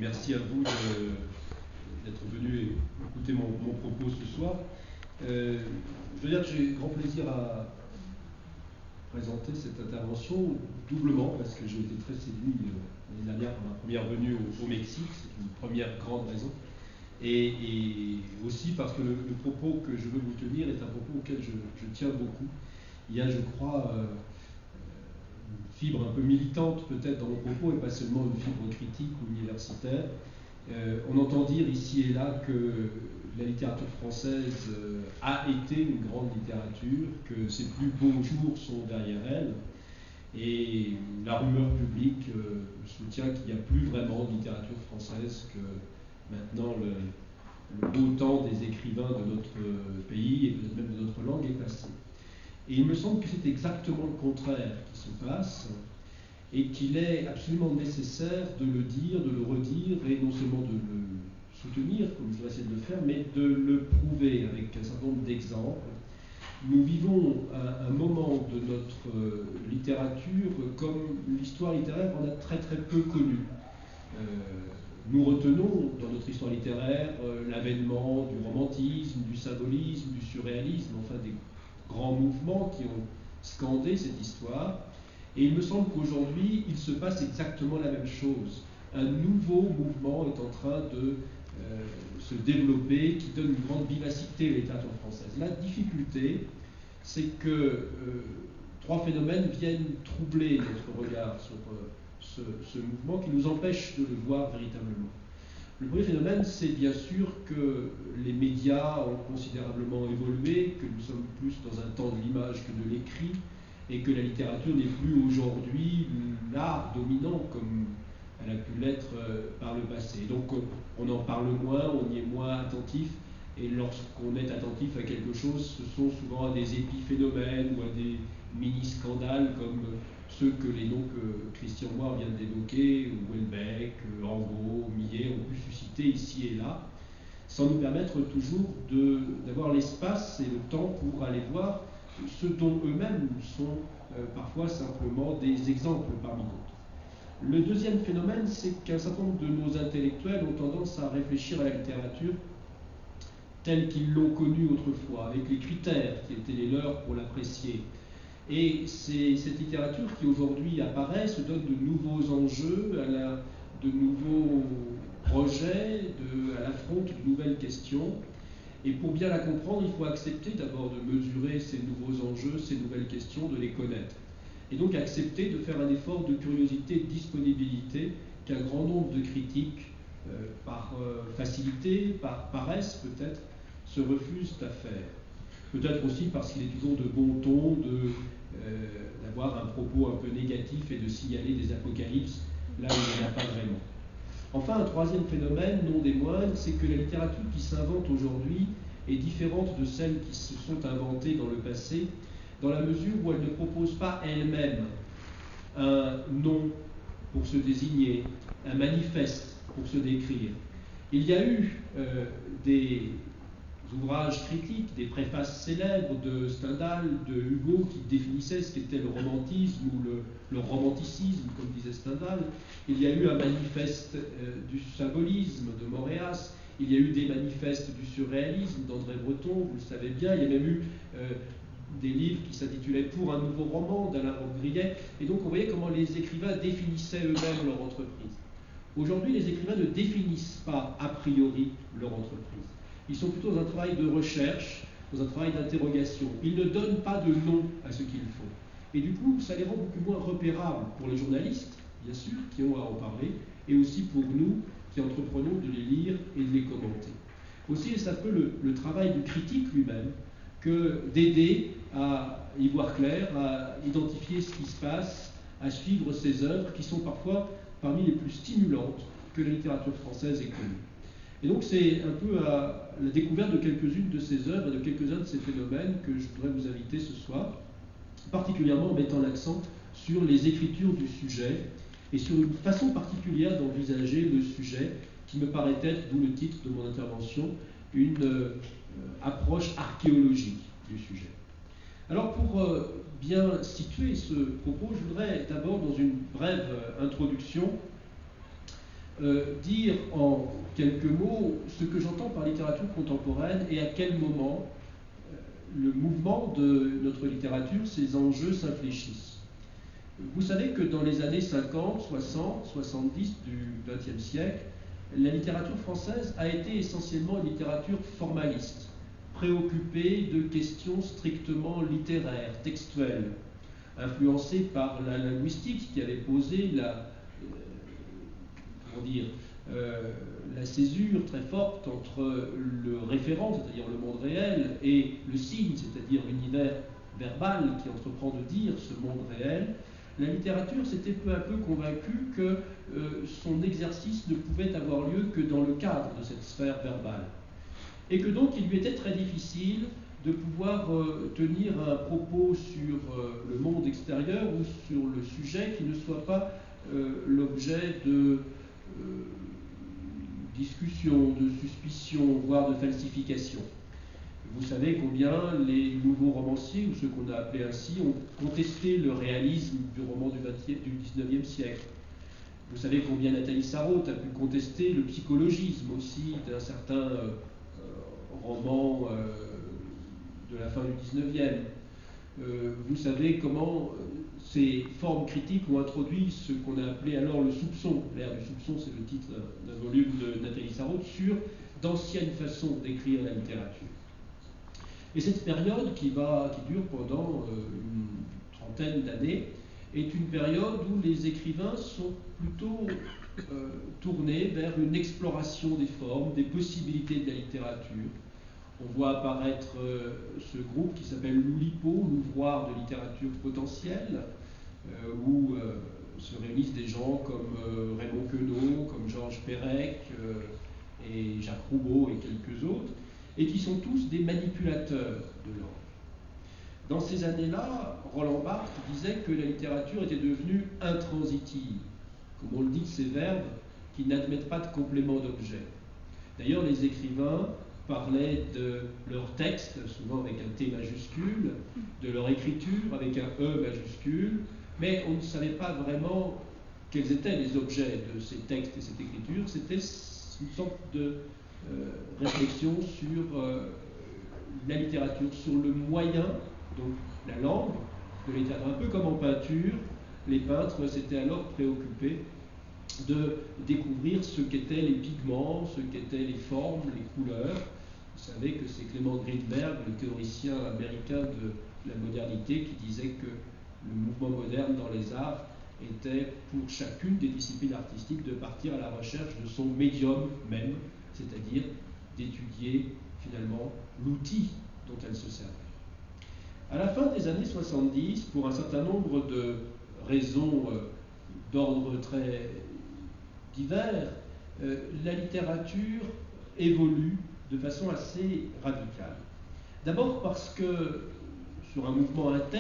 merci à vous d'être venu écouter mon propos ce soir. Je veux dire que j'ai grand plaisir à présenter cette intervention doublement parce que j'ai été très séduit l'année dernière par ma première venue au Mexique, c'est une première grande raison, et aussi parce que le propos que je veux vous tenir est un propos auquel je tiens beaucoup. Il y a, je crois, une fibre un peu militante peut-être dans mon propos et pas seulement une fibre critique ou universitaire. On entend dire ici et là que la littérature française a été une grande littérature, que ses plus beaux jours sont derrière elle, et la rumeur publique soutient qu'il n'y a plus vraiment de littérature française, que maintenant le beau temps des écrivains de notre pays et peut-être même de notre langue est passé. Et il me semble que c'est exactement le contraire qui se passe, et qu'il est absolument nécessaire de le dire, de le redire, et non seulement de le soutenir, comme je vais essayer de le faire, mais de le prouver avec un certain nombre d'exemples. Nous vivons un moment de notre littérature comme l'histoire littéraire en a très très peu connu. Nous retenons dans notre histoire littéraire l'avènement du romantisme, du symbolisme, du surréalisme, enfin des grands mouvements qui ont scandé cette histoire. Et il me semble qu'aujourd'hui, il se passe exactement la même chose. Un nouveau mouvement est en train de se développer, qui donne une grande vivacité à la littérature française. La difficulté, c'est que trois phénomènes viennent troubler notre regard sur ce mouvement, qui nous empêche de le voir véritablement. Le premier phénomène, c'est bien sûr que les médias ont considérablement évolué, que nous sommes plus dans un temps de l'image que de l'écrit, et que la littérature n'est plus aujourd'hui l'art dominant comme elle a pu l'être par le passé. Donc on en parle moins, on y est moins attentif, et lorsqu'on est attentif à quelque chose, ce sont souvent à des épiphénomènes ou à des mini-scandales comme ceux que les noms que Christian Moir vient d'évoquer, ou Houellebecq, Angot, Millet ont pu susciter ici et là, sans nous permettre toujours d'avoir l'espace et le temps pour aller voir ce dont eux-mêmes sont parfois simplement des exemples parmi d'autres. Le deuxième phénomène, c'est qu'un certain nombre de nos intellectuels ont tendance à réfléchir à la littérature telle qu'ils l'ont connue autrefois, avec les critères qui étaient les leurs pour l'apprécier. Et c'est cette littérature qui aujourd'hui apparaît, se donne de nouveaux enjeux, de nouveaux projets, à l'affront de nouvelles questions. Et pour bien la comprendre, il faut accepter d'abord de mesurer ces nouveaux enjeux, ces nouvelles questions, de les connaître. Et donc accepter de faire un effort de curiosité et de disponibilité qu'un grand nombre de critiques, par facilité, par paresse peut-être, se refusent à faire. Peut-être aussi parce qu'il est toujours de bon ton d'avoir un propos un peu négatif et de signaler des apocalypses là où il n'y en a pas vraiment. Enfin, un troisième phénomène, non des moindres, c'est que la littérature qui s'invente aujourd'hui est différente de celle qui se sont inventées dans le passé, dans la mesure où elle ne propose pas elle-même un nom pour se désigner, un manifeste pour se décrire. Il y a eu des ouvrages critiques, des préfaces célèbres de Stendhal, de Hugo, qui définissaient ce qu'était le romantisme ou le romanticisme, comme disait Stendhal. Il y a eu un manifeste du symbolisme de Moréas. Il y a eu des manifestes du surréalisme d'André Breton, vous le savez bien. Il y a même eu des livres qui s'intitulaient « Pour un nouveau roman » d'Alain Robbe-Grillet. Et donc on voyait comment les écrivains définissaient eux-mêmes leur entreprise. Aujourd'hui, les écrivains ne définissent pas a priori leur entreprise. Ils sont plutôt dans un travail de recherche, dans un travail d'interrogation. Ils ne donnent pas de nom à ce qu'ils font. Et du coup, ça les rend beaucoup moins repérables pour les journalistes, bien sûr, qui ont à en parler, et aussi pour nous, qui entreprenons de les lire et de les commenter. Aussi, c'est un peu le travail du critique lui-même, que d'aider à y voir clair, à identifier ce qui se passe, à suivre ces œuvres qui sont parfois parmi les plus stimulantes que la littérature française ait connues. Et donc c'est un peu à la découverte de quelques-unes de ces œuvres et de quelques-uns de ces phénomènes que je voudrais vous inviter ce soir, particulièrement en mettant l'accent sur les écritures du sujet et sur une façon particulière d'envisager le sujet qui me paraît être, d'où le titre de mon intervention, une approche archéologique du sujet. Alors pour bien situer ce propos, je voudrais d'abord, dans une brève introduction, dire en quelques mots ce que j'entends par littérature contemporaine et à quel moment le mouvement de notre littérature, ses enjeux s'infléchissent. Vous savez que dans les années 50, 60, 70 du XXe siècle, la littérature française a été essentiellement une littérature formaliste, préoccupée de questions strictement littéraires, textuelles, influencée par la linguistique qui avait posé la césure très forte entre le référent, c'est-à-dire le monde réel, et le signe, c'est-à-dire l'univers verbal qui entreprend de dire ce monde réel. La littérature s'était peu à peu convaincue que son exercice ne pouvait avoir lieu que dans le cadre de cette sphère verbale. Et que donc il lui était très difficile de pouvoir tenir un propos sur le monde extérieur ou sur le sujet qui ne soit pas l'objet de discussion, de suspicion, voire de falsification. Vous savez combien les nouveaux romanciers, ou ceux qu'on a appelés ainsi, ont contesté le réalisme du roman du XIXe siècle. Vous savez combien Nathalie Sarraute a pu contester le psychologisme aussi d'un certain roman de la fin du XIXe. Vous savez comment ces formes critiques ont introduit ce qu'on a appelé alors le soupçon. L'ère du soupçon, c'est le titre d'un volume de Nathalie Sarraute sur d'anciennes façons d'écrire la littérature. Et cette période qui dure pendant une trentaine d'années est une période où les écrivains sont plutôt tournés vers une exploration des formes, des possibilités de la littérature. On voit apparaître ce groupe qui s'appelle l'Oulipo, l'ouvroir de littérature potentielle, où se réunissent des gens comme Raymond Queneau, comme Georges Perec, et Jacques Roubaud et quelques autres, et qui sont tous des manipulateurs de langue. Dans ces années-là, Roland Barthes disait que la littérature était devenue intransitive, comme on le dit de ces verbes qui n'admettent pas de complément d'objet. D'ailleurs, les écrivains parlaient de leur texte, souvent avec un T majuscule, de leur écriture avec un E majuscule, mais on ne savait pas vraiment quels étaient les objets de ces textes et cette écriture. C'était une sorte de réflexion sur la littérature, sur le moyen, donc la langue de la littérature. Un peu comme en peinture, les peintres s'étaient alors préoccupés de découvrir ce qu'étaient les pigments, ce qu'étaient les formes, les couleurs. Vous savez que c'est Clement Greenberg, le théoricien américain de la modernité, qui disait que le mouvement moderne dans les arts était pour chacune des disciplines artistiques de partir à la recherche de son médium même, c'est-à-dire d'étudier finalement l'outil dont elle se servait. À la fin des années 70, pour un certain nombre de raisons d'ordre très divers, la littérature évolue de façon assez radicale. D'abord parce que, sur un mouvement interne,